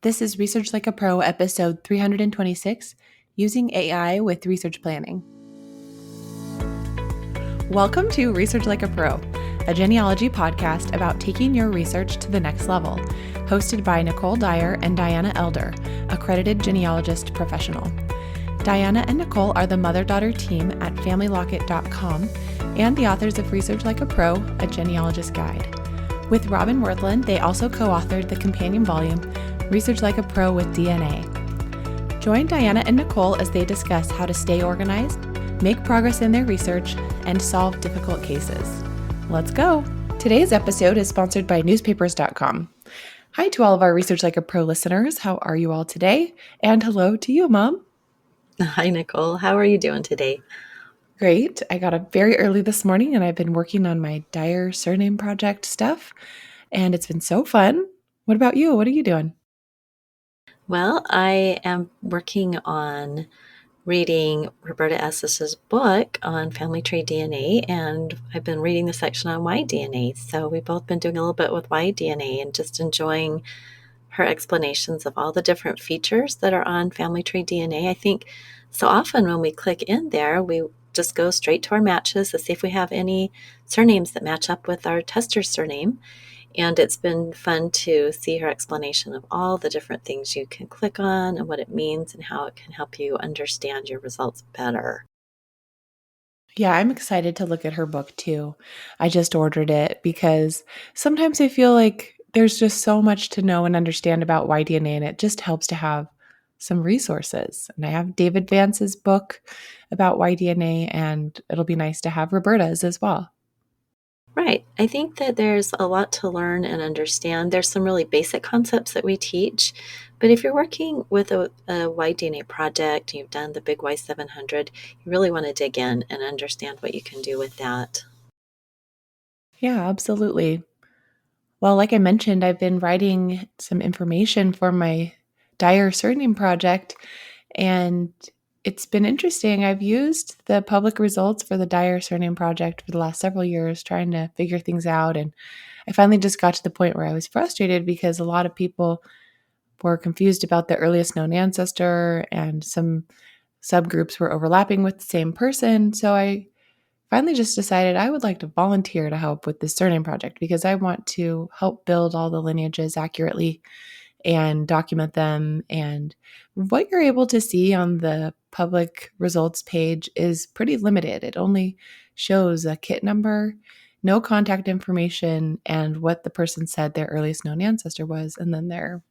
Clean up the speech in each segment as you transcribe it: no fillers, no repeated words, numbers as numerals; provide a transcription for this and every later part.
This is Research Like a Pro, episode 326, Using AI with Research Planning. Welcome to Research Like a Pro, a genealogy podcast about taking your research to the next level, hosted by Nicole Dyer and Diana Elder, accredited genealogist professional. Diana and Nicole are the mother-daughter team at FamilyLocket.com and the authors of Research Like a Pro, a genealogist guide. With Robin Worthland, they also co-authored the companion volume, Research Like a Pro with DNA. Join Diana and Nicole as they discuss how to stay organized, make progress in their research, and solve difficult cases. Let's go! Today's episode is sponsored by newspapers.com. Hi to all of our Research Like a Pro listeners. How are you all today? And hello to you, Mom. Hi, Nicole. How are you doing today? Great. I got up very early this morning and I've been working on my Dyer surname project stuff, and it's been so fun. What about you? What are you doing? Well, I am working on reading Roberta Essis's book on family tree DNA, and I've been reading the section on Y-DNA. So we've both been doing a little bit with Y-DNA and just enjoying her explanations of all the different features that are on family tree DNA. I think so often when we click in there, we just go straight to our matches to see if we have any surnames that match up with our tester's surname. And it's been fun to see her explanation of all the different things you can click on and what it means and how it can help you understand your results better. Yeah, I'm excited to look at her book too. I just ordered it because sometimes I feel like there's just so much to know and understand about Y-DNA, and it just helps to have some resources. And I have David Vance's book about Y-DNA, and it'll be nice to have Roberta's as well. Right. I think that there's a lot to learn and understand. There's some really basic concepts that we teach, but if you're working with a Y-DNA project and you've done the big Y700, you really want to dig in and understand what you can do with that. Yeah, absolutely. Well, like I mentioned, I've been writing some information for my Dyer surname project, and it's been interesting. I've used the public results for the Dyer surname project for the last several years, trying to figure things out. And I finally just got to the point where I was frustrated because a lot of people were confused about the earliest known ancestor, and some subgroups were overlapping with the same person. So I finally just decided I would like to volunteer to help with this surname project because I want to help build all the lineages accurately and document them. And what you're able to see on the public results page is pretty limited. It only shows a kit number, no contact information, and what the person said their earliest known ancestor was, and then their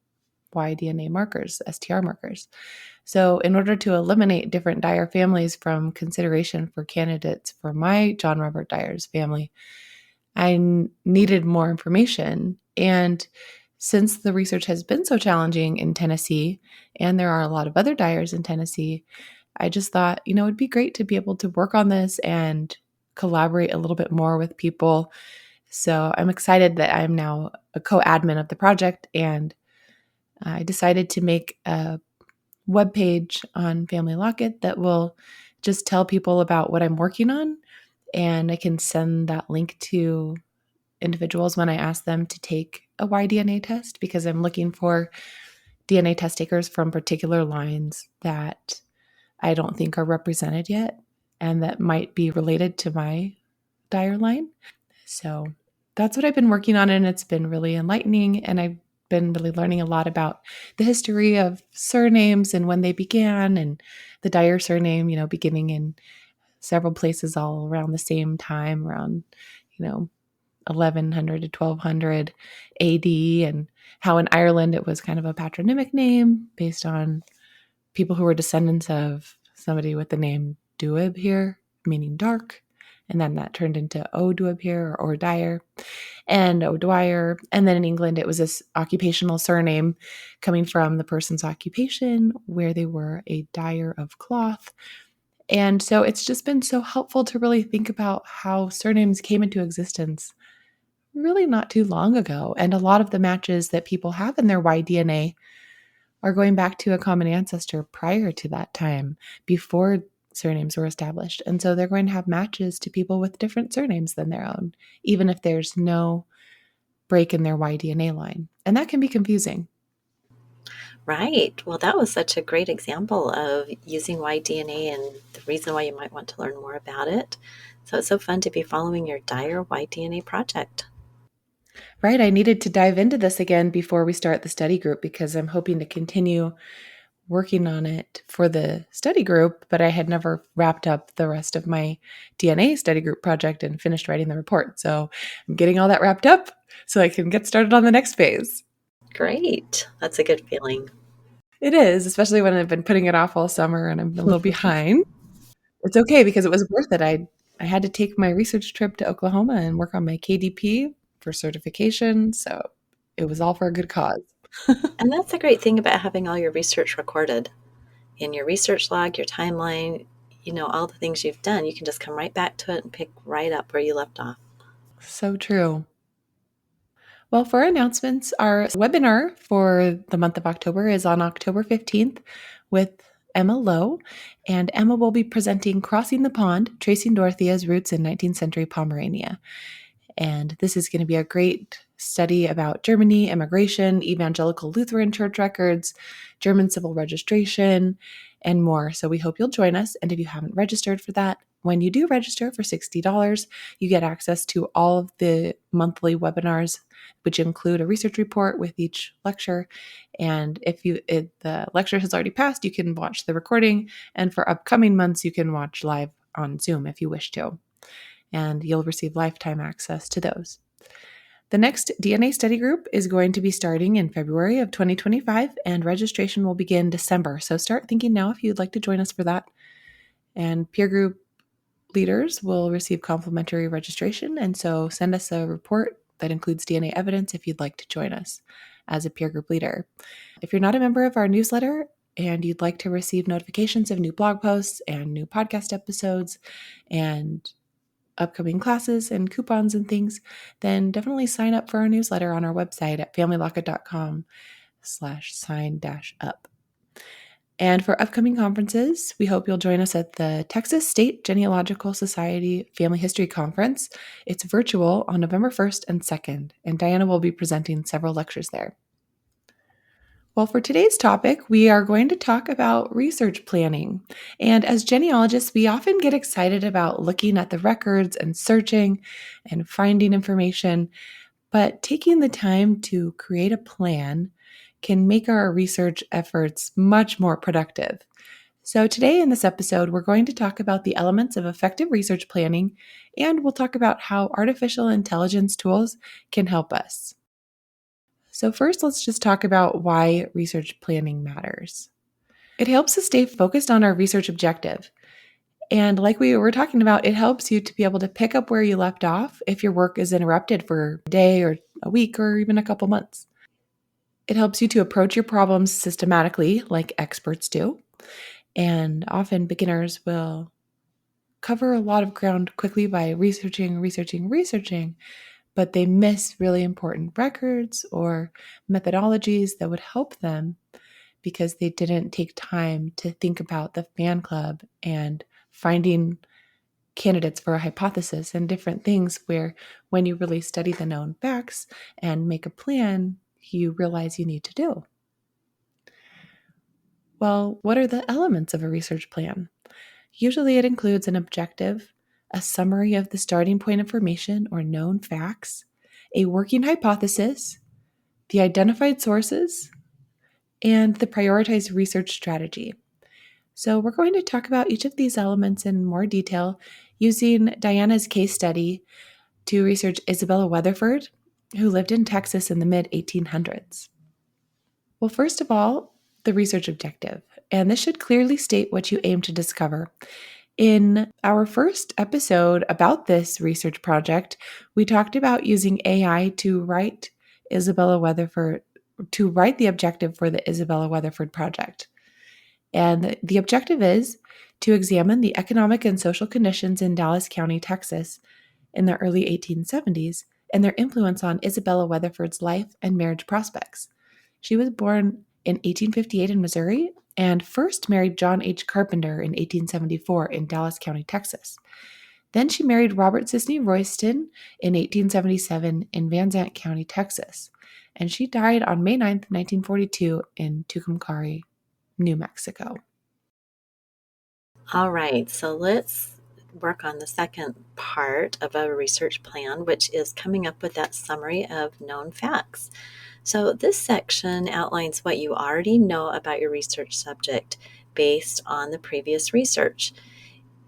Y-DNA markers, STR markers. So, in order to eliminate different Dyer families from consideration for candidates for my John Robert Dyer's family, I needed more information. And since the research has been so challenging in Tennessee, and there are a lot of other Dyers in Tennessee, I just thought, it'd be great to be able to work on this and collaborate a little bit more with people. So I'm excited that I'm now a co-admin of the project, and I decided to make a web page on Family Locket that will just tell people about what I'm working on, and I can send that link to individuals when I ask them to take a Y-DNA test, because I'm looking for DNA test takers from particular lines that I don't think are represented yet and that might be related to my Dyer line. So that's what I've been working on, and it's been really enlightening, and I've been really learning a lot about the history of surnames and when they began, and the Dyer surname, beginning in several places all around the same time, around, 1100 to 1200 AD, and how in Ireland it was kind of a patronymic name based on people who were descendants of somebody with the name Duib here, meaning dark. And then that turned into O'Duib here, or Dyer, and O'Dwyer. And then in England, it was this occupational surname coming from the person's occupation, where they were a dyer of cloth. And so it's just been so helpful to really think about how surnames came into existence really not too long ago. And a lot of the matches that people have in their Y-DNA are going back to a common ancestor prior to that time, before surnames were established. And so they're going to have matches to people with different surnames than their own, even if there's no break in their Y-DNA line. And that can be confusing. Right. Well, that was such a great example of using Y-DNA and the reason why you might want to learn more about it. So it's so fun to be following your dire Y-DNA project. Right. I needed to dive into this again before we start the study group because I'm hoping to continue working on it for the study group, but I had never wrapped up the rest of my DNA study group project and finished writing the report. So I'm getting all that wrapped up so I can get started on the next phase. Great. That's a good feeling. It is, especially when I've been putting it off all summer and I'm a little behind. It's okay because it was worth it. I had to take my research trip to Oklahoma and work on my KDP for certification, so it was all for a good cause. And that's the great thing about having all your research recorded in your research log, your timeline, all the things you've done. You can just come right back to it and pick right up where you left off. So true. Well, for announcements, our webinar for the month of October is on October 15th with Emma Lowe, and Emma will be presenting Crossing the Pond, Tracing Dorothea's Roots in 19th Century Pomerania. And this is going to be a great study about Germany, immigration, evangelical Lutheran church records, German civil registration, and more. So we hope you'll join us. And if you haven't registered for that, when you do register for $60, you get access to all of the monthly webinars, which include a research report with each lecture. And if the lecture has already passed, you can watch the recording. And for upcoming months, you can watch live on Zoom if you wish to. And you'll receive lifetime access to those. The next DNA study group is going to be starting in February of 2025, and registration will begin December. So start thinking now if you'd like to join us for that. And peer group leaders will receive complimentary registration. And so send us a report that includes DNA evidence if you'd like to join us as a peer group leader. If you're not a member of our newsletter and you'd like to receive notifications of new blog posts and new podcast episodes and upcoming classes and coupons and things, then definitely sign up for our newsletter on our website at familylocket.com/sign-up. And for upcoming conferences, we hope you'll join us at the Texas State Genealogical Society Family History Conference. It's virtual on November 1st and 2nd, and Diana will be presenting several lectures there. Well, for today's topic, we are going to talk about research planning. And as genealogists, we often get excited about looking at the records and searching and finding information, but taking the time to create a plan can make our research efforts much more productive. So, today in this episode, we're going to talk about the elements of effective research planning, and we'll talk about how artificial intelligence tools can help us. So, first, let's just talk about why research planning matters. It helps us stay focused on our research objective. And like we were talking about, it helps you to be able to pick up where you left off if your work is interrupted for a day or a week or even a couple months. It helps you to approach your problems systematically, like experts do. And often beginners will cover a lot of ground quickly by researching, but they miss really important records or methodologies that would help them because they didn't take time to think about the fan club and finding candidates for a hypothesis and different things where when you really study the known facts and make a plan, you realize you need to do. Well, what are the elements of a research plan? Usually it includes an objective, a summary of the starting point information or known facts, a working hypothesis, the identified sources, and the prioritized research strategy. So, we're going to talk about each of these elements in more detail using Diana's case study to research Isabella Weatherford, who lived in Texas in the mid 1800s. Well, first of all, the research objective, and this should clearly state what you aim to discover. In our first episode about this research project, we talked about using AI to write the objective for the Isabella Weatherford project. And the objective is to examine the economic and social conditions in Dallas County, Texas in the early 1870s and their influence on Isabella Weatherford's life and marriage prospects. She was born in 1858 in Missouri and first married John H. Carpenter in 1874 in Dallas County, Texas. Then she married Robert Sisney Royston in 1877 in Van Zandt County, Texas. and she died on May 9th, 1942 in Tucumcari, New Mexico. All right, so let's work on the second part of a research plan, which is coming up with that summary of known facts. So this section outlines what you already know about your research subject based on the previous research.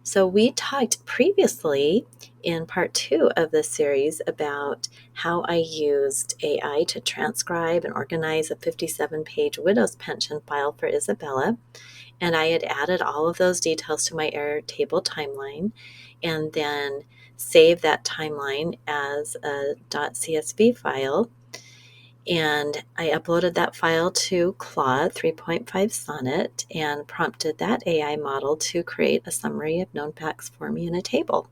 So we talked previously in part 2 of this series about how I used AI to transcribe and organize a 57-page widow's pension file for Isabella. And I had added all of those details to my Airtable timeline and then saved that timeline as a .csv file. And I uploaded that file to Claude 3.5 Sonnet and prompted that AI model to create a summary of known facts for me in a table.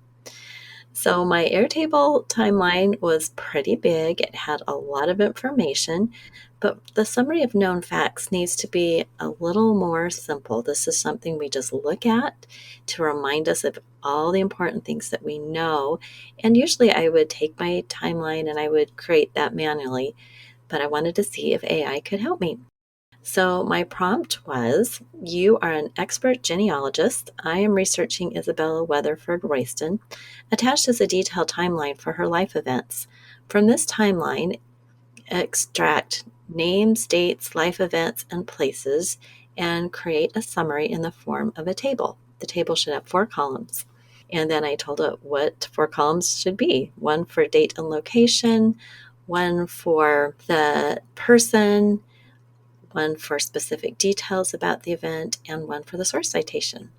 So my Airtable timeline was pretty big. It had a lot of information, but the summary of known facts needs to be a little more simple. This is something we just look at to remind us of all the important things that we know. And usually I would take my timeline and I would create that manually, but I wanted to see if AI could help me. So my prompt was, you are an expert genealogist. I am researching Isabella Weatherford Royston. Attached is a detailed timeline for her life events. From this timeline, extract names, dates, life events, and places, and create a summary in the form of a table. The table should have 4 columns. And then I told it what 4 columns should be. One for date and location, one for the person, one for specific details about the event, and one for the source citation.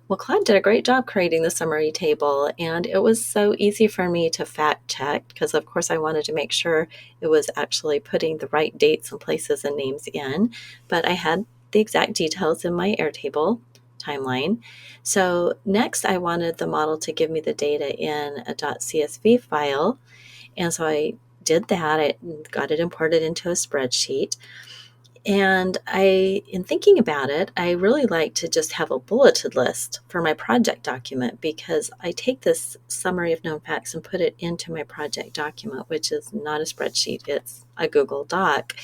Well, Claude did a great job creating the summary table, and it was so easy for me to fact check because, of course, I wanted to make sure it was actually putting the right dates and places and names in, but I had the exact details in my Airtable timeline. So next, I wanted the model to give me the data in a .csv file, and so I did that. I got it imported into a spreadsheet. And in thinking about it, I really like to just have a bulleted list for my project document because I take this summary of known facts and put it into my project document, which is not a spreadsheet, it's a Google Doc.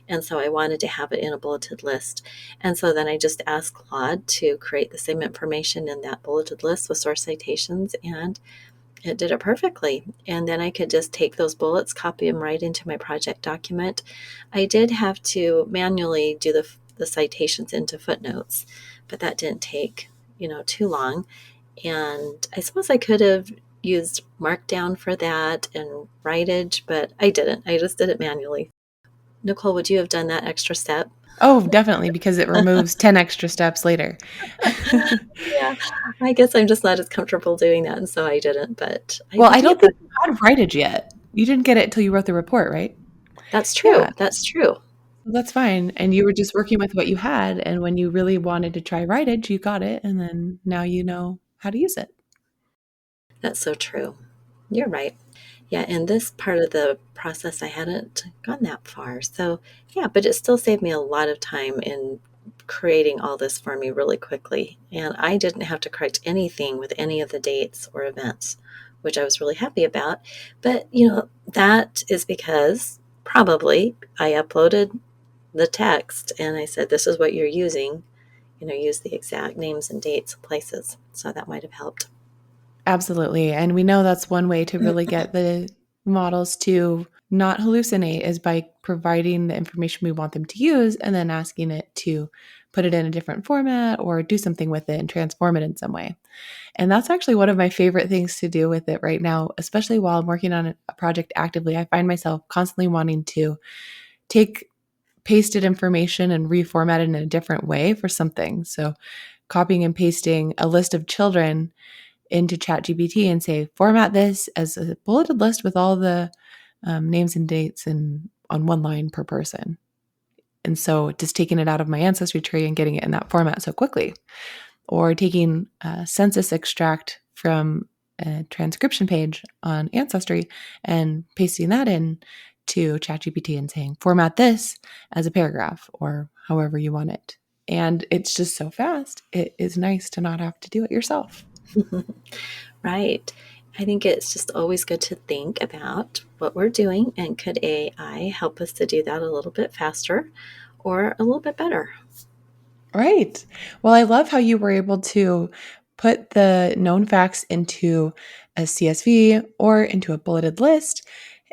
And so I wanted to have it in a bulleted list. And so then I just asked Claude to create the same information in that bulleted list with source citations, and it did it perfectly. And then I could just take those bullets, copy them right into my project document. I did have to manually do the citations into footnotes, but that didn't take, too long. And I suppose I could have used Markdown for that and Writage, but I didn't. I just did it manually. Nicole, would you have done that extra step? Oh, definitely, because it removes 10 extra steps later. Yeah, I guess I'm just not as comfortable doing that, and so I didn't, but I Well, I did don't get think the. you had Writage yet. You didn't get it until you wrote the report, right? That's Yeah, true. That's true. that's fine. And you were just working with what you had. And when you really wanted to try Writage, you got it. And then now you know how to use it. That's so true. You're right. Yeah, in this part of the process, I hadn't gone that far. So, yeah, but it still saved me a lot of time in creating all this for me really quickly. And I didn't have to correct anything with any of the dates or events, which I was really happy about. But, that is because probably I uploaded the text and I said, this is what you're using. Use the exact names and dates and places. So that might have helped. Absolutely. And we know that's one way to really get the models to not hallucinate is by providing the information we want them to use and then asking it to put it in a different format or do something with it and transform it in some way. And that's actually one of my favorite things to do with it right now, especially while I'm working on a project actively. I find myself constantly wanting to take pasted information and reformat it in a different way for something. So, copying and pasting a list of children into ChatGPT and say, format this as a bulleted list with all the names and dates and on one line per person. And so, just taking it out of my ancestry tree and getting it in that format so quickly, or taking a census extract from a transcription page on Ancestry and pasting that in to ChatGPT and saying, format this as a paragraph or however you want it. And it's just so fast. It is nice to not have to do it yourself. Right. I think it's just always good to think about what we're doing and could AI help us to do that a little bit faster or a little bit better. Right. Well, I love how you were able to put the known facts into a CSV or into a bulleted list.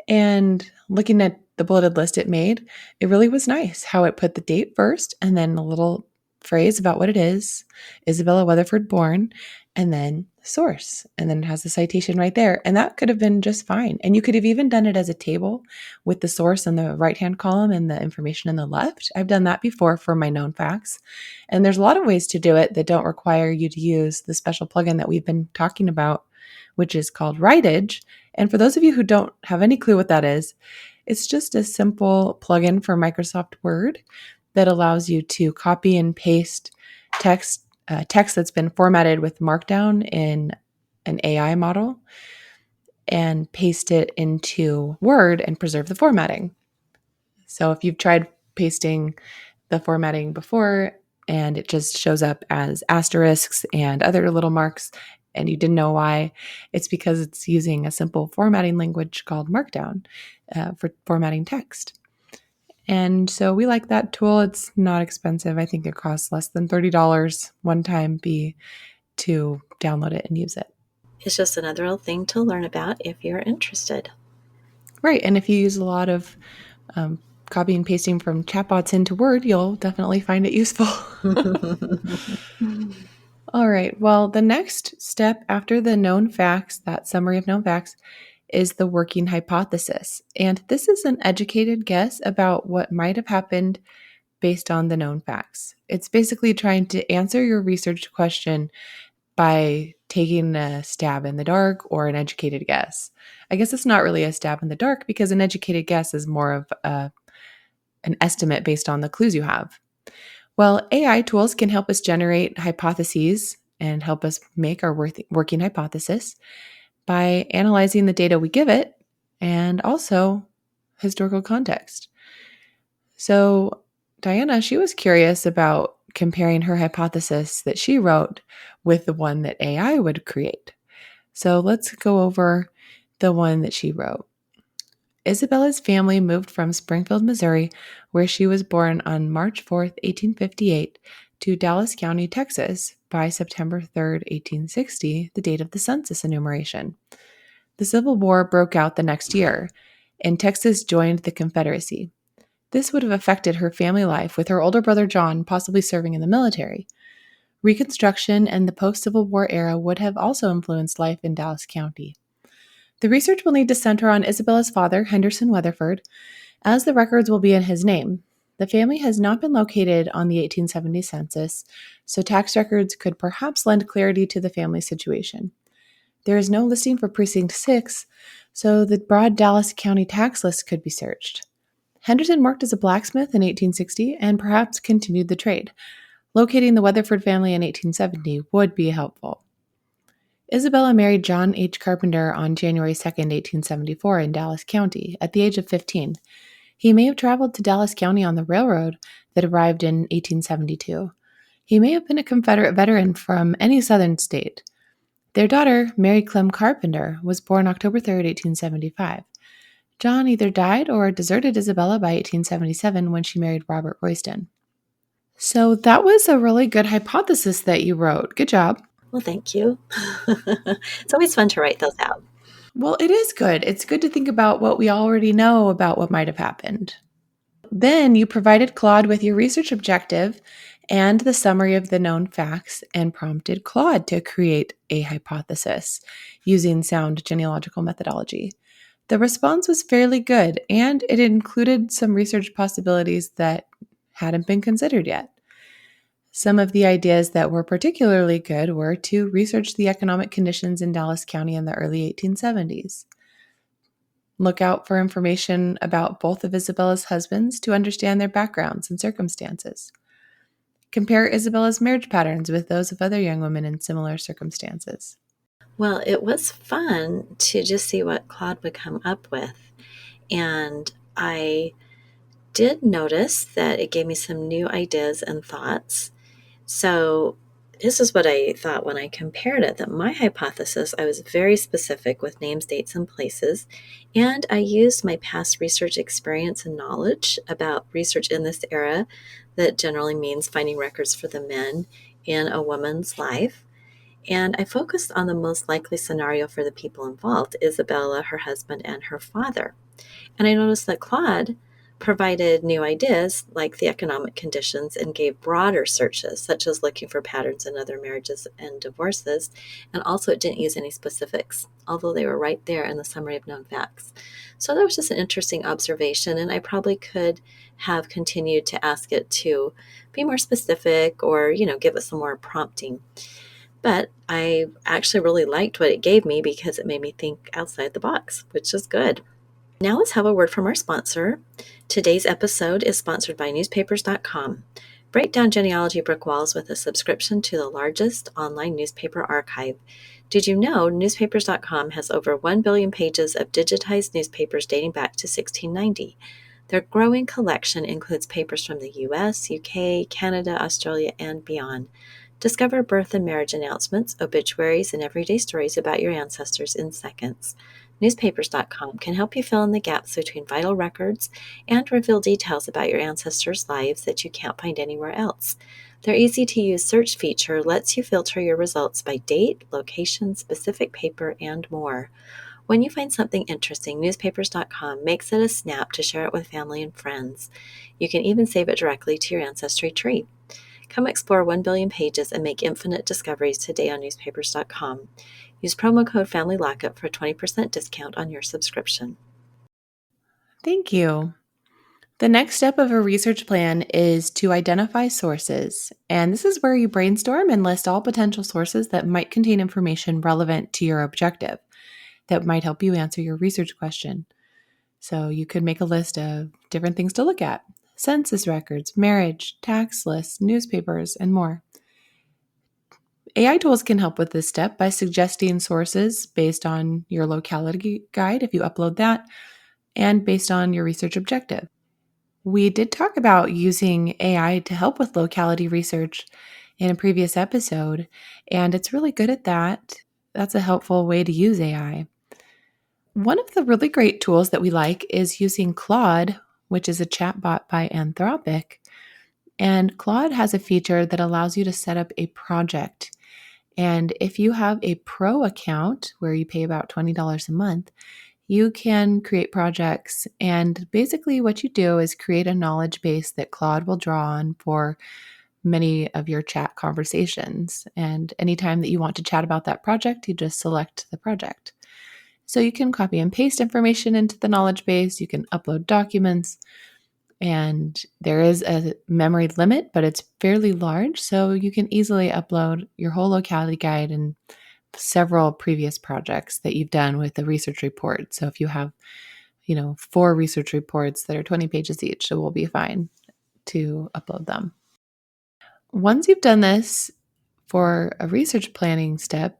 And looking at the bulleted list it made, it really was nice how it put the date first and then a little phrase about what it is, Isabella Weatherford born, and then source. And then it has the citation right there. And that could have been just fine. And you could have even done it as a table with the source in the right hand column and the information in the left. I've done that before for my known facts. And there's a lot of ways to do it that don't require you to use the special plugin that we've been talking about, which is called Writage. And for those of you who don't have any clue what that is, it's just a simple plugin for Microsoft Word that allows you to copy and paste text that's been formatted with Markdown in an AI model and paste it into Word and preserve the formatting. So if you've tried pasting the formatting before and it just shows up as asterisks and other little marks and you didn't know why, it's because it's using a simple formatting language called Markdown for formatting text. And so we like that tool. It's not expensive. I think it costs less than $30 one time fee to download it and use it. It's just another little thing to learn about if you're interested. Right. And if you use a lot of copy and pasting from chatbots into Word, you'll definitely find it useful. All right. Well, the next step after the known facts, that summary of known facts, is the working hypothesis. And this is an educated guess about what might have happened based on the known facts. It's basically trying to answer your research question by taking a stab in the dark or an educated guess. I guess it's not really a stab in the dark because an educated guess is more of an estimate based on the clues you have. Well, AI tools can help us generate hypotheses and help us make our working hypothesis by analyzing the data we give it and also historical context. So, Diana, she was curious about comparing her hypothesis that she wrote with the one that AI would create. So, let's go over the one that she wrote. Isabella's family moved from Springfield, Missouri, where she was born on March 4th, 1858, to Dallas County, Texas by September 3rd, 1860, the date of the census enumeration. The Civil War broke out the next year, and Texas joined the Confederacy. This would have affected her family life, with her older brother John possibly serving in the military. Reconstruction and the post Civil War era would have also influenced life in Dallas County. The research will need to center on Isabella's father, Henderson Weatherford, as the records will be in his name. The family has not been located on the 1870 census, so tax records could perhaps lend clarity to the family's situation. There is no listing for Precinct 6, so the broad Dallas County tax list could be searched. Henderson worked as a blacksmith in 1860 and perhaps continued the trade. Locating the Weatherford family in 1870 would be helpful. Isabella married John H. Carpenter on January 2nd, 1874, in Dallas County at the age of 15. He may have traveled to Dallas County on the railroad that arrived in 1872. He may have been a Confederate veteran from any southern state. Their daughter, Mary Clem Carpenter, was born October 3rd, 1875. John either died or deserted Isabella by 1877 when she married Robert Royston. So that was a really good hypothesis that you wrote. Good job. Well, thank you. It's always fun to write those out. Well, it is good. It's good to think about what we already know about what might have happened. Then you provided Claude with your research objective and the summary of the known facts and prompted Claude to create a hypothesis using sound genealogical methodology. The response was fairly good, and it included some research possibilities that hadn't been considered yet. Some of the ideas that were particularly good were to research the economic conditions in Dallas County in the early 1870s. Look out for information about both of Isabella's husbands to understand their backgrounds and circumstances. Compare Isabella's marriage patterns with those of other young women in similar circumstances. Well, it was fun to just see what Claude would come up with. And I did notice that it gave me some new ideas and thoughts. So this is what I thought when I compared it, that my hypothesis, I was very specific with names, dates, and places, and I used my past research experience and knowledge about research in this era that generally means finding records for the men in a woman's life. And I focused on the most likely scenario for the people involved, Isabella, her husband, and her father. And I noticed that Claude provided new ideas like the economic conditions and gave broader searches, such as looking for patterns in other marriages and divorces. And also, it didn't use any specifics, although they were right there in the summary of known facts. So that was just an interesting observation. And I probably could have continued to ask it to be more specific or, give it some more prompting. But I actually really liked what it gave me because it made me think outside the box, which is good. Now let's have a word from our sponsor. Today's episode is sponsored by newspapers.com. Break down genealogy brick walls with a subscription to the largest online newspaper archive. Did you know newspapers.com has over 1 billion pages of digitized newspapers dating back to 1690? Their growing collection includes papers from the US, UK, Canada, Australia, and beyond. Discover birth and marriage announcements, obituaries, and everyday stories about your ancestors in seconds. Newspapers.com can help you fill in the gaps between vital records and reveal details about your ancestors' lives that you can't find anywhere else. Their easy-to-use search feature lets you filter your results by date, location, specific paper, and more. When you find something interesting, newspapers.com makes it a snap to share it with family and friends. You can even save it directly to your ancestry tree. Come explore 1 billion pages and make infinite discoveries today on newspapers.com. Use promo code FamilyLockup for a 20% discount on your subscription. Thank you. The next step of a research plan is to identify sources. And this is where you brainstorm and list all potential sources that might contain information relevant to your objective that might help you answer your research question. So you could make a list of different things to look at: census records, marriage, tax lists, newspapers, and more. AI tools can help with this step by suggesting sources based on your locality guide if you upload that, and based on your research objective. We did talk about using AI to help with locality research in a previous episode, and it's really good at that. That's a helpful way to use AI. One of the really great tools that we like is using Claude, which is a chatbot by Anthropic. And Claude has a feature that allows you to set up a project. And if you have a pro account where you pay about $20 a month, you can create projects. And basically, what you do is create a knowledge base that Claude will draw on for many of your chat conversations. And anytime that you want to chat about that project, you just select the project. So you can copy and paste information into the knowledge base, you can upload documents, and there is a memory limit, but it's fairly large. So you can easily upload your whole locality guide and several previous projects that you've done with the research report. So if you have, 4 research reports that are 20 pages each, it will be fine to upload them. Once you've done this for a research planning step,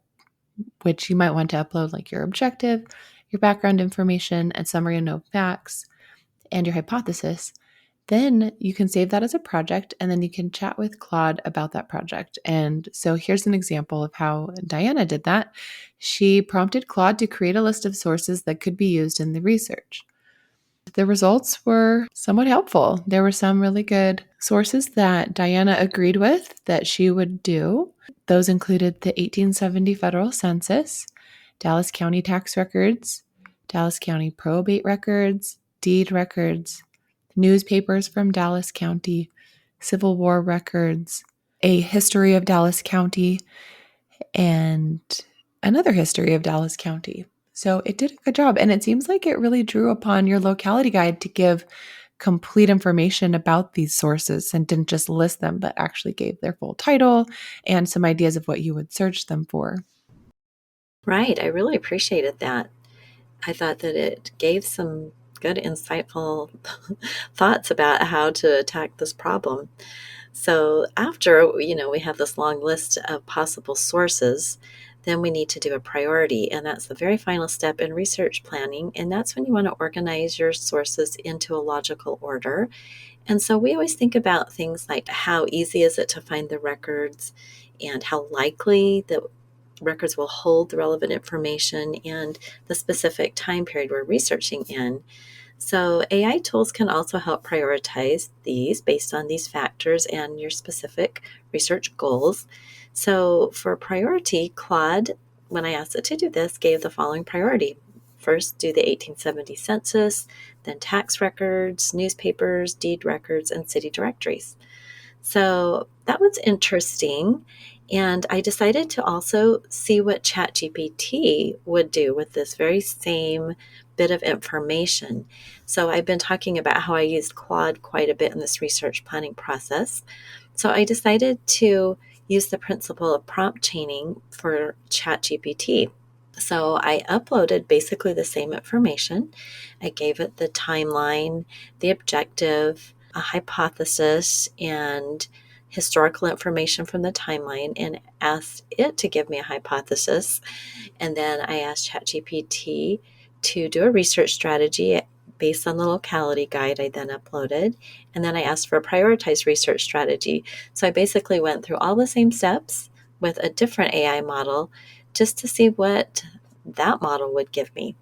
which you might want to upload like your objective, your background information, and summary and note facts, and your hypothesis, then you can save that as a project and then you can chat with Claude about that project. And so here's an example of how Diana did that. She prompted Claude to create a list of sources that could be used in the research. The results were somewhat helpful. There were some really good sources that Diana agreed with that she would do. Those included the 1870 federal census, Dallas County tax records, Dallas County probate records, deed records, newspapers from Dallas County, Civil War records, a history of Dallas County, and another history of Dallas County. So it did a good job. And it seems like it really drew upon your locality guide to give complete information about these sources and didn't just list them, but actually gave their full title and some ideas of what you would search them for. Right. I really appreciated that. I thought that it gave some good, insightful thoughts about how to attack this problem. So after, we have this long list of possible sources, then we need to do a priority. And that's the very final step in research planning. And that's when you want to organize your sources into a logical order. And so we always think about things like how easy is it to find the records and how likely the records will hold the relevant information and the specific time period we're researching in. So AI tools can also help prioritize these based on these factors and your specific research goals. So for priority, Claude, when I asked it to do this, gave the following priority. First, do the 1870 census, then tax records, newspapers, deed records, and city directories. So that was interesting. And I decided to also see what ChatGPT would do with this very same bit of information. So I've been talking about how I used Claude quite a bit in this research planning process. So I decided to use the principle of prompt chaining for ChatGPT. So I uploaded basically the same information. I gave it the timeline, the objective, a hypothesis, and historical information from the timeline, and asked it to give me a hypothesis. And then I asked ChatGPT to do a research strategy based on the locality guide I then uploaded. And then I asked for a prioritized research strategy. So I basically went through all the same steps with a different AI model just to see what that model would give me.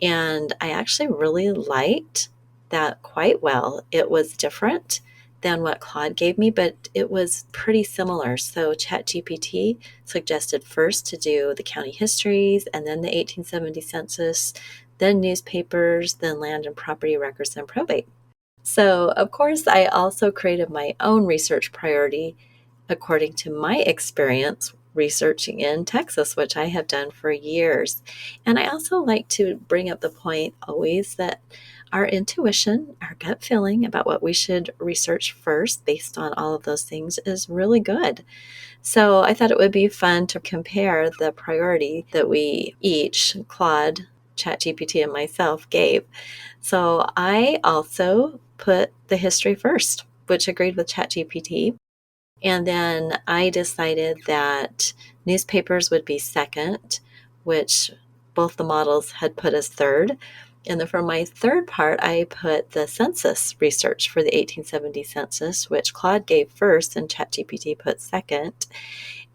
And I actually really liked that quite well. It was different than what Claude gave me, but it was pretty similar. So ChatGPT suggested first to do the county histories and then the 1870 census, then newspapers, then land and property records, and probate. So, of course, I also created my own research priority according to my experience researching in Texas, which I have done for years. And I also like to bring up the point always that our intuition, our gut feeling about what we should research first based on all of those things is really good. So I thought it would be fun to compare the priority that we each, Claude, ChatGPT, and myself, gave. So I also put the history first, which agreed with ChatGPT. And then I decided that newspapers would be second, which both the models had put as third. And then for my third part, I put the census research for the 1870 census, which Claude gave first and ChatGPT put second.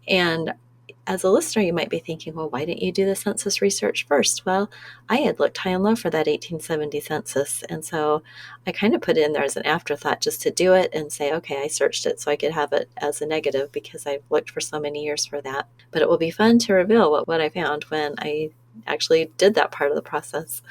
And as a listener, you might be thinking, well, why didn't you do the census research first? Well, I had looked high and low for that 1870 census. And so I kind of put it in there as an afterthought just to do it and say, okay, I searched it so I could have it as a negative because I've looked for so many years for that. But it will be fun to reveal what I found when I actually did that part of the process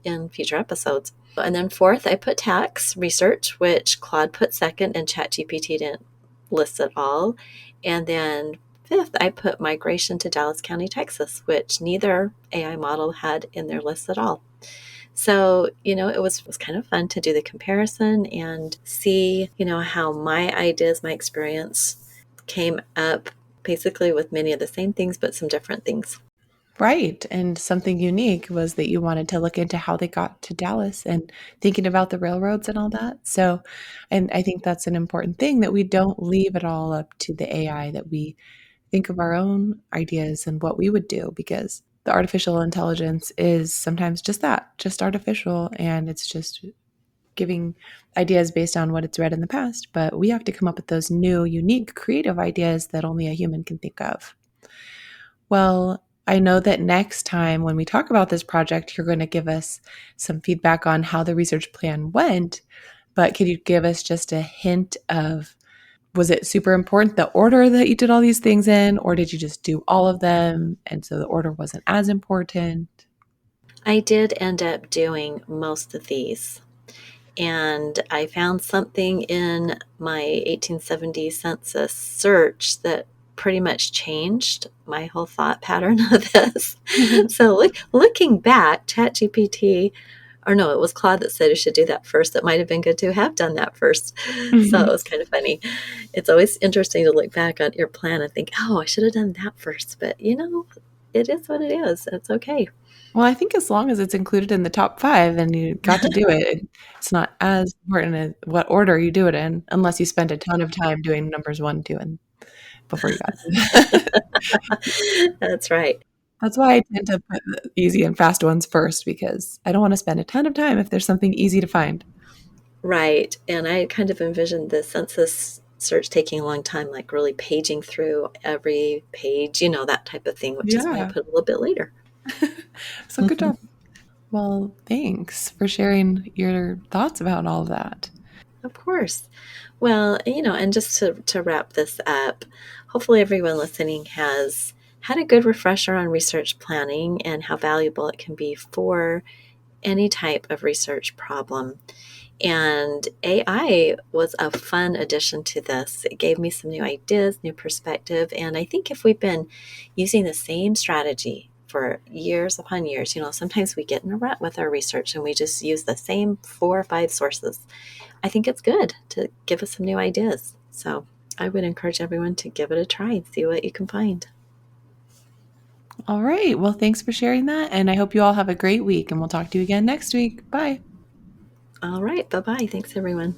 in future episodes. And then fourth, I put tax research, which Claude put second and ChatGPT didn't list at all. And then fifth, I put migration to Dallas County, Texas, which neither AI model had in their list at all. So, it was kind of fun to do the comparison and see, how my ideas, my experience came up basically with many of the same things, but some different things. Right. And something unique was that you wanted to look into how they got to Dallas and thinking about the railroads and all that. So, and I think that's an important thing that we don't leave it all up to the AI, that we think of our own ideas and what we would do, because the artificial intelligence is sometimes just that, just artificial, and it's just giving ideas based on what it's read in the past. But we have to come up with those new, unique, creative ideas that only a human can think of. Well, I know that next time when we talk about this project, you're going to give us some feedback on how the research plan went. But could you give us just a hint of, was it super important the order that you did all these things in, or did you just do all of them and so the order wasn't as important? I did end up doing most of these. And I found something in my 1870 census search that pretty much changed my whole thought pattern of this. So looking back, ChatGPT, or no, it was Claude that said I should do that first. It might have been good to have done that first. So it was kind of funny. It's always interesting to look back on your plan and think, oh, I should have done that first. But it is what it is. It's okay. Well, I think as long as it's included in the top 5 and you got to do it, it's not as important as what order you do it in, unless you spend a ton of time doing numbers 1, 2, and before you got That's right. That's why I tend to put the easy and fast ones first, because I don't wanna spend a ton of time if there's something easy to find. Right. And I kind of envisioned the census search taking a long time, like really paging through every page, that type of thing, which is why I Yeah. put a little bit later. So good job. Well, thanks for sharing your thoughts about all of that. Of course. Well, and just to wrap this up, hopefully everyone listening has had a good refresher on research planning and how valuable it can be for any type of research problem. And AI was a fun addition to this. It gave me some new ideas, new perspective. And I think if we've been using the same strategy for years upon years, sometimes we get in a rut with our research and we just use the same 4 or 5 sources. I think it's good to give us some new ideas. So I would encourage everyone to give it a try and see what you can find. All right. Well, thanks for sharing that. And I hope you all have a great week, and we'll talk to you again next week. Bye. All right. Bye bye. Thanks, everyone.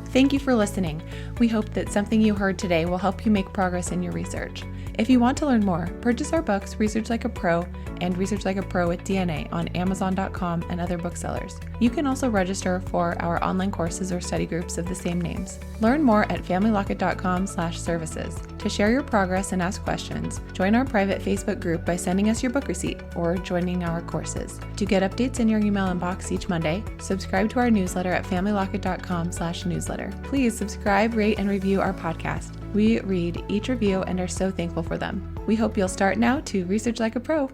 Thank you for listening. We hope that something you heard today will help you make progress in your research. If you want to learn more, purchase our books, Research Like a Pro and Research Like a Pro with DNA on Amazon.com and other booksellers. You can also register for our online courses or study groups of the same names. Learn more at familylocket.com/services. To share your progress and ask questions, join our private Facebook group by sending us your book receipt or joining our courses. To get updates in your email inbox each Monday, subscribe to our newsletter at familylocket.com/newsletter. Please subscribe, rate, and review our podcast. We read each review and are so thankful for them. We hope you'll start now to research like a pro.